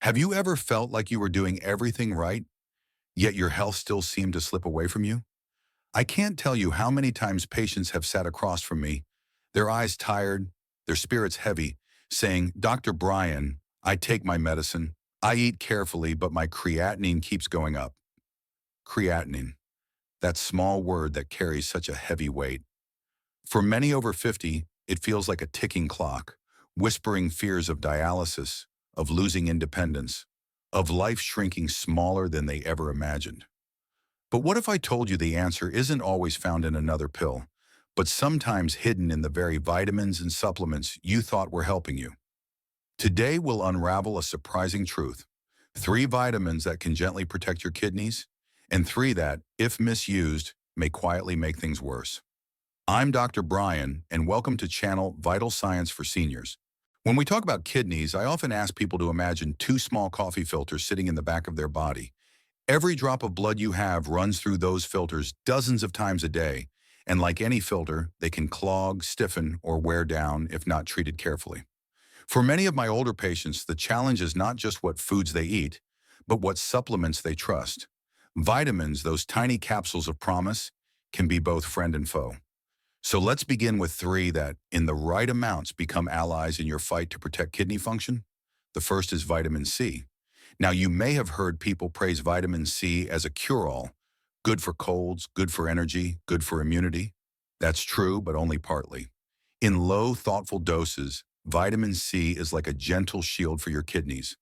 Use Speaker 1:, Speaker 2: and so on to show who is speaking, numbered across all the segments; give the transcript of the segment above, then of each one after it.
Speaker 1: Have you ever felt like you were doing everything right, yet your health still seemed to slip away from you? I can't tell you how many times patients have sat across from me, their eyes tired, their spirits heavy, saying, "Dr. Brian, I take my medicine, I eat carefully, but my creatinine keeps going up." Creatinine, that small word that carries such a heavy weight. For many over 50, it feels like a ticking clock, whispering fears of dialysis, of losing independence, of life shrinking smaller than they ever imagined. But what if I told you the answer isn't always found in another pill, but sometimes hidden in the very vitamins and supplements you thought were helping you? Today we'll unravel a surprising truth. 3 vitamins that can gently protect your kidneys, and 3 that, if misused, may quietly make things worse. I'm Dr. Brian, and welcome to Channel Vital Science for Seniors. When we talk about kidneys, I often ask people to imagine 2 small coffee filters sitting in the back of their body. Every drop of blood you have runs through those filters dozens of times a day, and like any filter, they can clog, stiffen, or wear down if not treated carefully. For many of my older patients, the challenge is not just what foods they eat, but what supplements they trust. Vitamins, those tiny capsules of promise, can be both friend and foe. So let's begin with 3 that, in the right amounts, become allies in your fight to protect kidney function. The first is vitamin C. Now, you may have heard people praise vitamin C as a cure-all, good for colds, good for energy, good for immunity. That's true, but only partly. In low, thoughtful doses, vitamin C is like a gentle shield for your kidneys.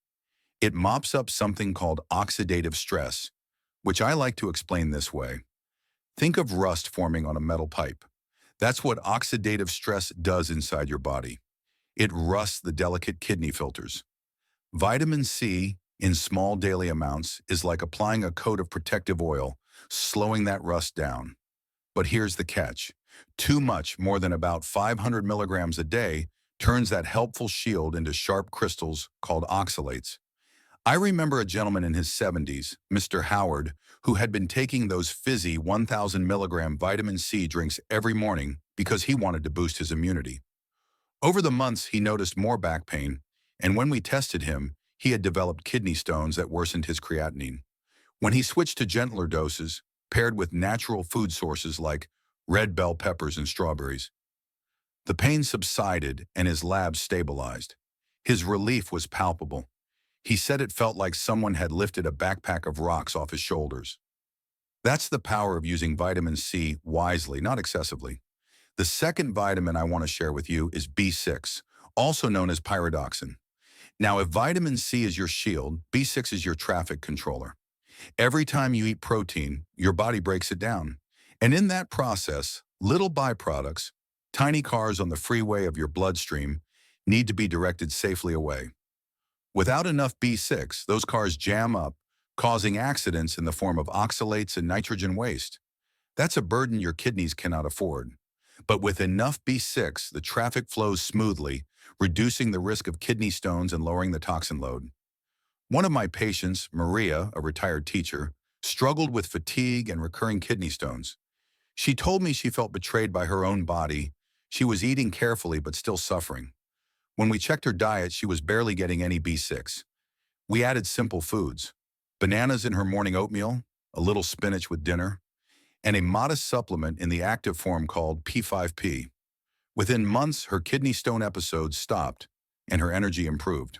Speaker 1: It mops up something called oxidative stress, which I like to explain this way. Think of rust forming on a metal pipe. That's what oxidative stress does inside your body. It rusts the delicate kidney filters. Vitamin C, in small daily amounts, is like applying a coat of protective oil, slowing that rust down. But here's the catch. Too much, more than about 500 milligrams a day, turns that helpful shield into sharp crystals called oxalates. I remember a gentleman in his 70s, Mr. Howard, who had been taking those fizzy 1,000 milligram vitamin C drinks every morning because he wanted to boost his immunity. Over the months, he noticed more back pain, and when we tested him, he had developed kidney stones that worsened his creatinine. When he switched to gentler doses, paired with natural food sources like red bell peppers and strawberries, the pain subsided and his labs stabilized. His relief was palpable. He said it felt like someone had lifted a backpack of rocks off his shoulders. That's the power of using vitamin C wisely, not excessively. The second vitamin I want to share with you is B6, also known as pyridoxine. Now, if vitamin C is your shield, B6 is your traffic controller. Every time you eat protein, your body breaks it down. And in that process, little byproducts, tiny cars on the freeway of your bloodstream, need to be directed safely away. Without enough B6, those cars jam up, causing accidents in the form of oxalates and nitrogen waste. That's a burden your kidneys cannot afford. But with enough B6, the traffic flows smoothly, reducing the risk of kidney stones and lowering the toxin load. One of my patients, Maria, a retired teacher, struggled with fatigue and recurring kidney stones. She told me she felt betrayed by her own body. She was eating carefully but still suffering. When we checked her diet, she was barely getting any B6. We added simple foods: bananas in her morning oatmeal, a little spinach with dinner, and a modest supplement in the active form called P5P. Within months, her kidney stone episodes stopped and her energy improved.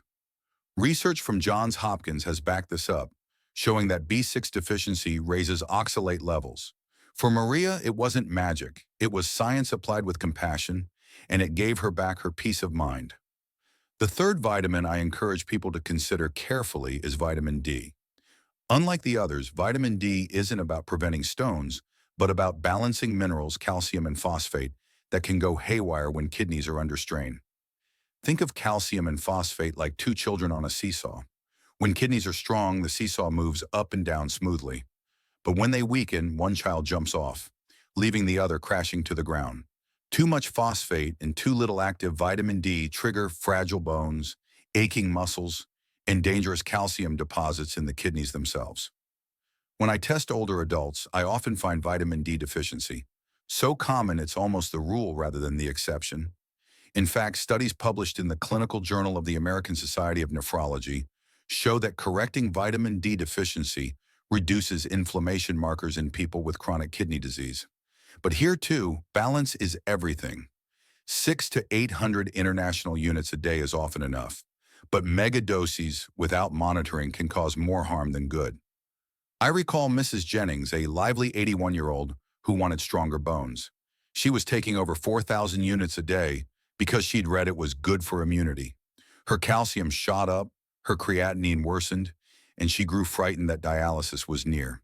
Speaker 1: Research from Johns Hopkins has backed this up, showing that B6 deficiency raises oxalate levels. For Maria, it wasn't magic. It was science applied with compassion, and it gave her back her peace of mind. The third vitamin I encourage people to consider carefully is vitamin D. Unlike the others, vitamin D isn't about preventing stones, but about balancing minerals, calcium and phosphate, that can go haywire when kidneys are under strain. Think of calcium and phosphate like 2 children on a seesaw. When kidneys are strong, the seesaw moves up and down smoothly. But when they weaken, one child jumps off, leaving the other crashing to the ground. Too much phosphate and too little active vitamin D trigger fragile bones, aching muscles, and dangerous calcium deposits in the kidneys themselves. When I test older adults, I often find vitamin D deficiency. So common it's almost the rule rather than the exception. In fact, studies published in the Clinical Journal of the American Society of Nephrology show that correcting vitamin D deficiency reduces inflammation markers in people with chronic kidney disease. But here too, balance is everything. 6 to 800 international units a day is often enough, but mega doses without monitoring can cause more harm than good. I recall Mrs. Jennings, a lively 81-year-old who wanted stronger bones. She was taking over 4,000 units a day because she'd read it was good for immunity. Her calcium shot up, her creatinine worsened, and she grew frightened that dialysis was near.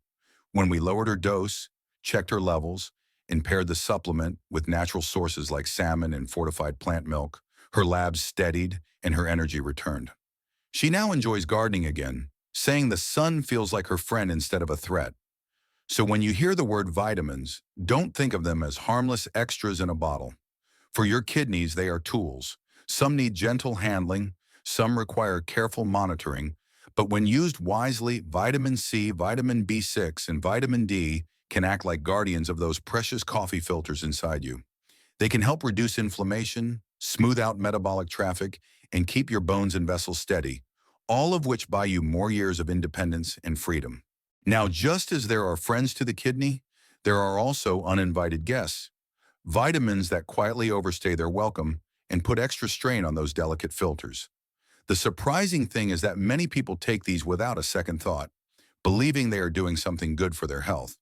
Speaker 1: When we lowered her dose, checked her levels, and paired the supplement with natural sources like salmon and fortified plant milk, her labs steadied and her energy returned. She now enjoys gardening again, saying the sun feels like her friend instead of a threat. So when you hear the word vitamins, don't think of them as harmless extras in a bottle. For your kidneys, they are tools. Some need gentle handling, some require careful monitoring, but when used wisely, vitamin C, vitamin B6, and vitamin D can act like guardians of those precious coffee filters inside you. They can help reduce inflammation, smooth out metabolic traffic, and keep your bones and vessels steady, all of which buy you more years of independence and freedom. Now, just as there are friends to the kidney, there are also uninvited guests, vitamins that quietly overstay their welcome and put extra strain on those delicate filters. The surprising thing is that many people take these without a second thought, believing they are doing something good for their health.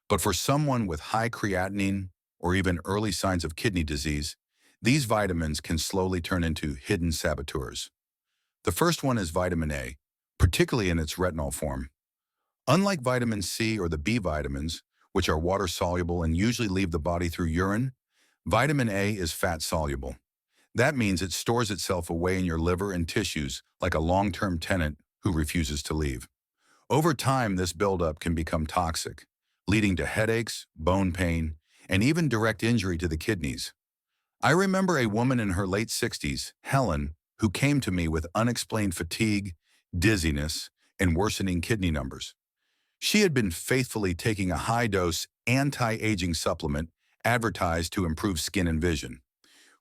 Speaker 1: But for someone with high creatinine or even early signs of kidney disease, these vitamins can slowly turn into hidden saboteurs. The first one is vitamin A, particularly in its retinol form. Unlike vitamin C or the B vitamins, which are water-soluble and usually leave the body through urine, vitamin A is fat-soluble. That means it stores itself away in your liver and tissues like a long-term tenant who refuses to leave. Over time, this buildup can become toxic, leading to headaches, bone pain, and even direct injury to the kidneys. I remember a woman in her late 60s, Helen, who came to me with unexplained fatigue, dizziness, and worsening kidney numbers. She had been faithfully taking a high-dose anti-aging supplement advertised to improve skin and vision.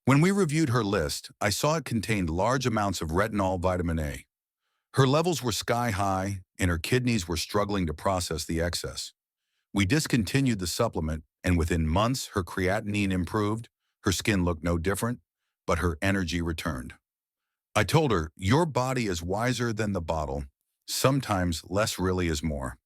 Speaker 1: When we reviewed her list, I saw it contained large amounts of retinol vitamin A. Her levels were sky-high, and her kidneys were struggling to process the excess. We discontinued the supplement, and within months, her creatinine improved, her skin looked no different, but her energy returned. I told her, your body is wiser than the bottle. Sometimes less really is more.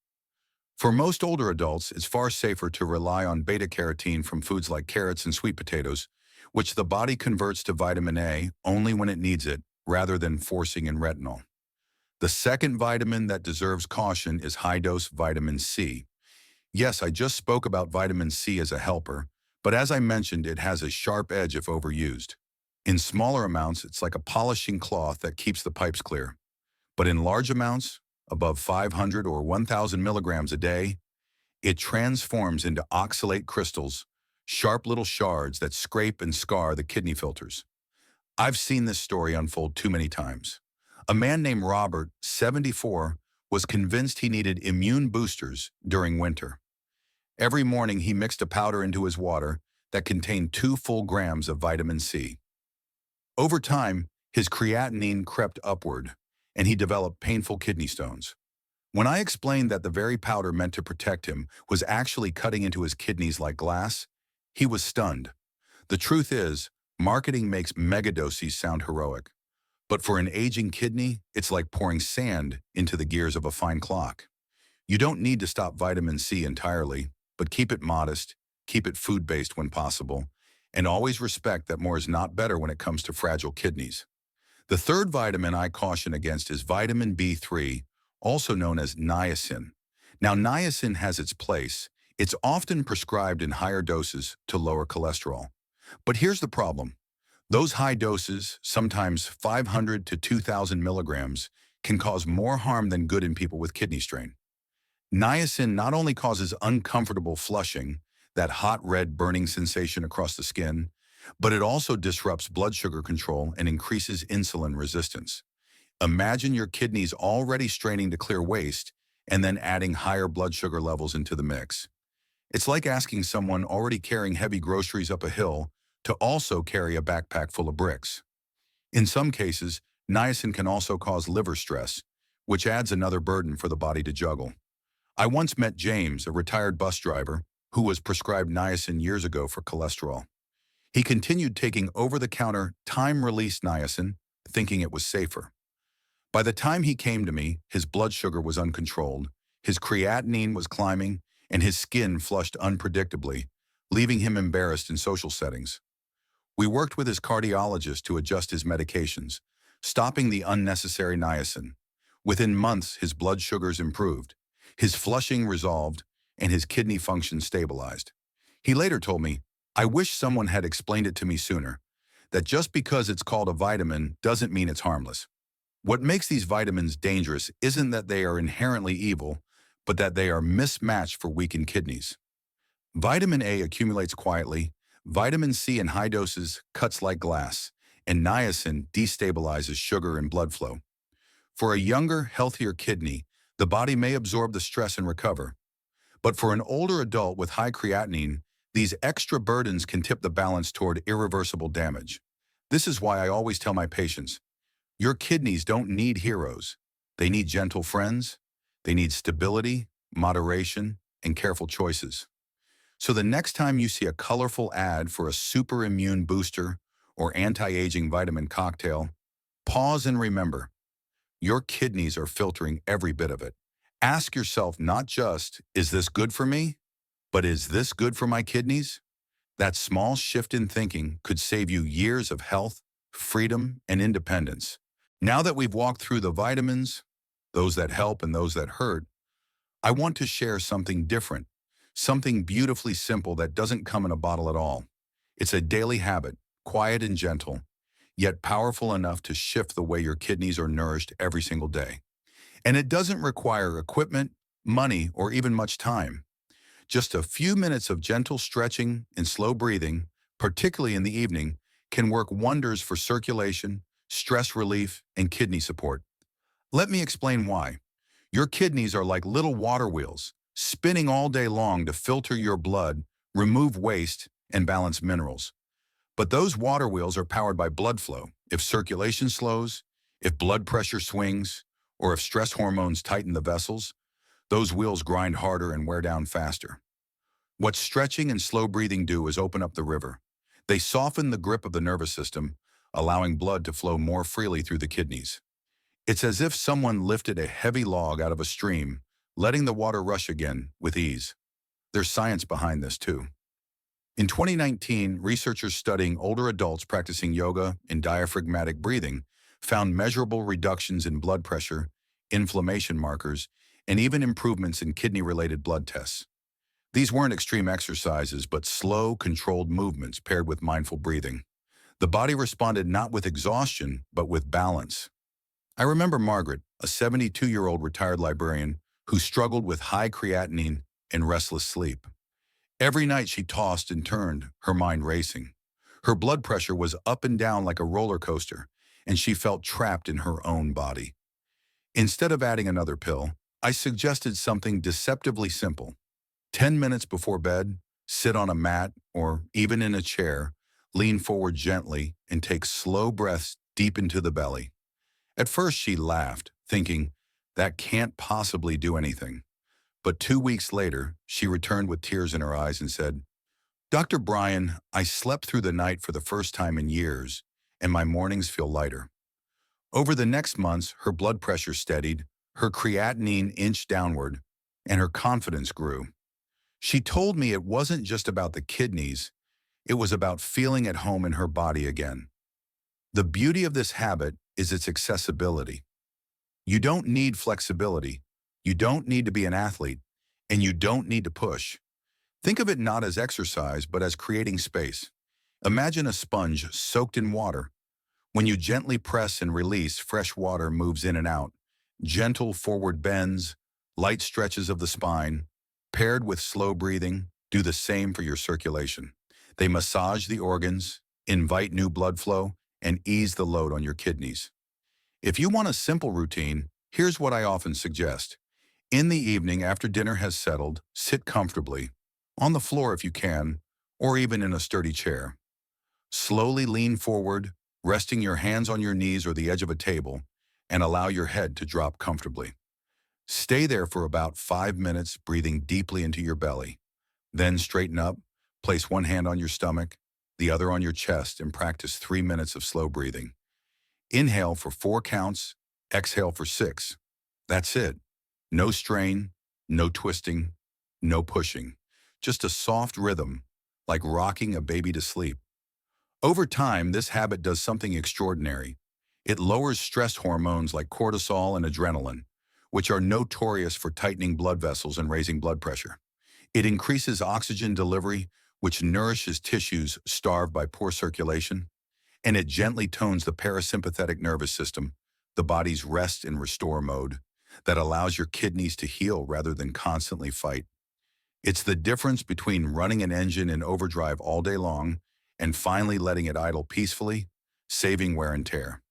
Speaker 1: For most older adults, it's far safer to rely on beta-carotene from foods like carrots and sweet potatoes, which the body converts to vitamin A only when it needs it, rather than forcing in retinol. The second vitamin that deserves caution is high-dose vitamin C. Yes, I just spoke about vitamin C as a helper, but as I mentioned, it has a sharp edge if overused. In smaller amounts, it's like a polishing cloth that keeps the pipes clear. But in large amounts, above 500 or 1,000 milligrams a day, it transforms into oxalate crystals, sharp little shards that scrape and scar the kidney filters. I've seen this story unfold too many times. A man named Robert, 74, was convinced he needed immune boosters during winter. Every morning he mixed a powder into his water that contained 2 full grams of vitamin C. Over time, his creatinine crept upward, and he developed painful kidney stones. When I explained that the very powder meant to protect him was actually cutting into his kidneys like glass, he was stunned. The truth is, marketing makes megadoses sound heroic. But for an aging kidney, it's like pouring sand into the gears of a fine clock. You don't need to stop vitamin C entirely, but keep it modest, keep it food-based when possible, and always respect that more is not better when it comes to fragile kidneys. The third vitamin I caution against is vitamin B3, also known as niacin. Now, niacin has its place. It's often prescribed in higher doses to lower cholesterol. But here's the problem. Those high doses, sometimes 500 to 2,000 milligrams, can cause more harm than good in people with kidney strain. Niacin not only causes uncomfortable flushing, that hot red burning sensation across the skin, but it also disrupts blood sugar control and increases insulin resistance. Imagine your kidneys already straining to clear waste and then adding higher blood sugar levels into the mix. It's like asking someone already carrying heavy groceries up a hill to also carry a backpack full of bricks. In some cases, niacin can also cause liver stress, which adds another burden for the body to juggle. I once met James, a retired bus driver, who was prescribed niacin years ago for cholesterol. He continued taking over-the-counter time-release niacin, thinking it was safer. By the time he came to me, his blood sugar was uncontrolled, his creatinine was climbing, and his skin flushed unpredictably, leaving him embarrassed in social settings. We worked with his cardiologist to adjust his medications, stopping the unnecessary niacin. Within months, his blood sugars improved, his flushing resolved, and his kidney function stabilized. He later told me, "I wish someone had explained it to me sooner, that just because it's called a vitamin doesn't mean it's harmless. What makes these vitamins dangerous isn't that they are inherently evil, but that they are mismatched for weakened kidneys." Vitamin A accumulates quietly, vitamin C in high doses cuts like glass, and niacin destabilizes sugar and blood flow. For a younger, healthier kidney, the body may absorb the stress and recover. But for an older adult with high creatinine, these extra burdens can tip the balance toward irreversible damage. This is why I always tell my patients, your kidneys don't need heroes. They need gentle friends. They need stability, moderation, and careful choices. So the next time you see a colorful ad for a super immune booster or anti-aging vitamin cocktail, pause and remember, your kidneys are filtering every bit of it. Ask yourself not just, is this good for me? But is this good for my kidneys? That small shift in thinking could save you years of health, freedom, and independence. Now that we've walked through the vitamins, those that help and those that hurt, I want to share something different, something beautifully simple that doesn't come in a bottle at all. It's a daily habit, quiet and gentle, yet powerful enough to shift the way your kidneys are nourished every single day. And it doesn't require equipment, money, or even much time. Just a few minutes of gentle stretching and slow breathing, particularly in the evening, can work wonders for circulation, stress relief, and kidney support. Let me explain why. Your kidneys are like little water wheels, spinning all day long to filter your blood, remove waste, and balance minerals. But those water wheels are powered by blood flow. If circulation slows, if blood pressure swings, or if stress hormones tighten the vessels, those wheels grind harder and wear down faster. What stretching and slow breathing do is open up the river. They soften the grip of the nervous system, allowing blood to flow more freely through the kidneys. It's as if someone lifted a heavy log out of a stream, letting the water rush again with ease. There's science behind this too. In 2019, researchers studying older adults practicing yoga and diaphragmatic breathing found measurable reductions in blood pressure, inflammation markers, and even improvements in kidney-related blood tests. These weren't extreme exercises, but slow, controlled movements paired with mindful breathing. The body responded not with exhaustion, but with balance. I remember Margaret, a 72-year-old retired librarian who struggled with high creatinine and restless sleep. Every night she tossed and turned, her mind racing. Her blood pressure was up and down like a roller coaster, and she felt trapped in her own body. Instead of adding another pill, I suggested something deceptively simple. 10 minutes before bed, sit on a mat or even in a chair, lean forward gently and take slow breaths deep into the belly. At first she laughed, thinking, that can't possibly do anything. But 2 weeks later, she returned with tears in her eyes and said, "Dr. Brian, I slept through the night for the first time in years, and my mornings feel lighter." Over the next months, her blood pressure steadied, her creatinine inched downward, and her confidence grew. She told me it wasn't just about the kidneys, it was about feeling at home in her body again. The beauty of this habit is its accessibility. You don't need flexibility, you don't need to be an athlete, and you don't need to push. Think of it not as exercise, but as creating space. Imagine a sponge soaked in water. When you gently press and release, fresh water moves in and out. Gentle forward bends, light stretches of the spine, paired with slow breathing, do the same for your circulation. They massage the organs, invite new blood flow, and ease the load on your kidneys. If you want a simple routine, here's what I often suggest. In the evening, after dinner has settled, sit comfortably, on the floor if you can, or even in a sturdy chair. Slowly lean forward, resting your hands on your knees or the edge of a table, and allow your head to drop comfortably. Stay there for about 5 minutes, breathing deeply into your belly. Then straighten up, place one hand on your stomach, the other on your chest, and practice 3 minutes of slow breathing. Inhale for 4 counts, exhale for 6. That's it. No strain, no twisting, no pushing. Just a soft rhythm, like rocking a baby to sleep. Over time, this habit does something extraordinary. It lowers stress hormones like cortisol and adrenaline, which are notorious for tightening blood vessels and raising blood pressure. It increases oxygen delivery, which nourishes tissues starved by poor circulation, and it gently tones the parasympathetic nervous system, the body's rest and restore mode, that allows your kidneys to heal rather than constantly fight. It's the difference between running an engine in overdrive all day long and finally letting it idle peacefully, saving wear and tear.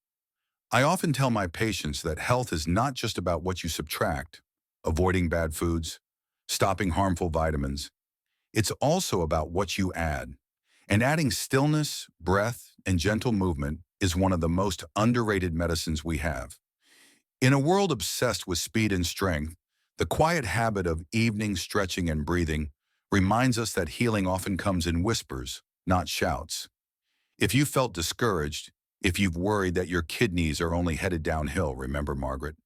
Speaker 1: I often tell my patients that health is not just about what you subtract, avoiding bad foods, stopping harmful vitamins. It's also about what you add. And adding stillness, breath, and gentle movement is one of the most underrated medicines we have. In a world obsessed with speed and strength, the quiet habit of evening stretching and breathing reminds us that healing often comes in whispers, not shouts. If you felt discouraged, if you've worried that your kidneys are only headed downhill, remember Margaret.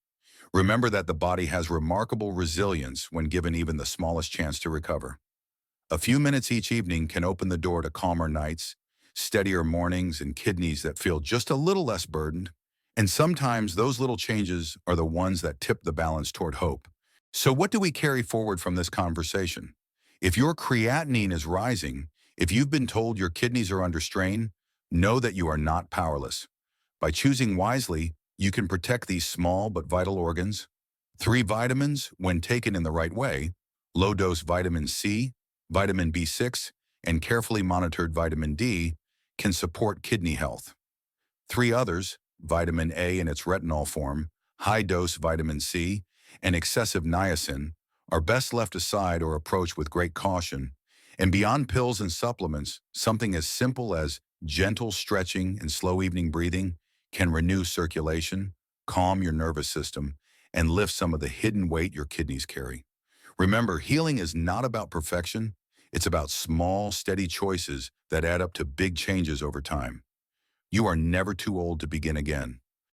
Speaker 1: Remember that the body has remarkable resilience when given even the smallest chance to recover. A few minutes each evening can open the door to calmer nights, steadier mornings, and kidneys that feel just a little less burdened. And sometimes those little changes are the ones that tip the balance toward hope. So what do we carry forward from this conversation? If your creatinine is rising, if you've been told your kidneys are under strain, know that you are not powerless. By choosing wisely, you can protect these small but vital organs. 3 vitamins, when taken in the right way, low-dose vitamin C, vitamin B6, and carefully monitored vitamin D, can support kidney health. 3 others, vitamin A in its retinol form, high-dose vitamin C, and excessive niacin, are best left aside or approached with great caution. And beyond pills and supplements, something as simple as gentle stretching and slow evening breathing can renew circulation, calm your nervous system, and lift some of the hidden weight your kidneys carry. Remember, healing is not about perfection. It's about small, steady choices that add up to big changes over time. You are never too old to begin again.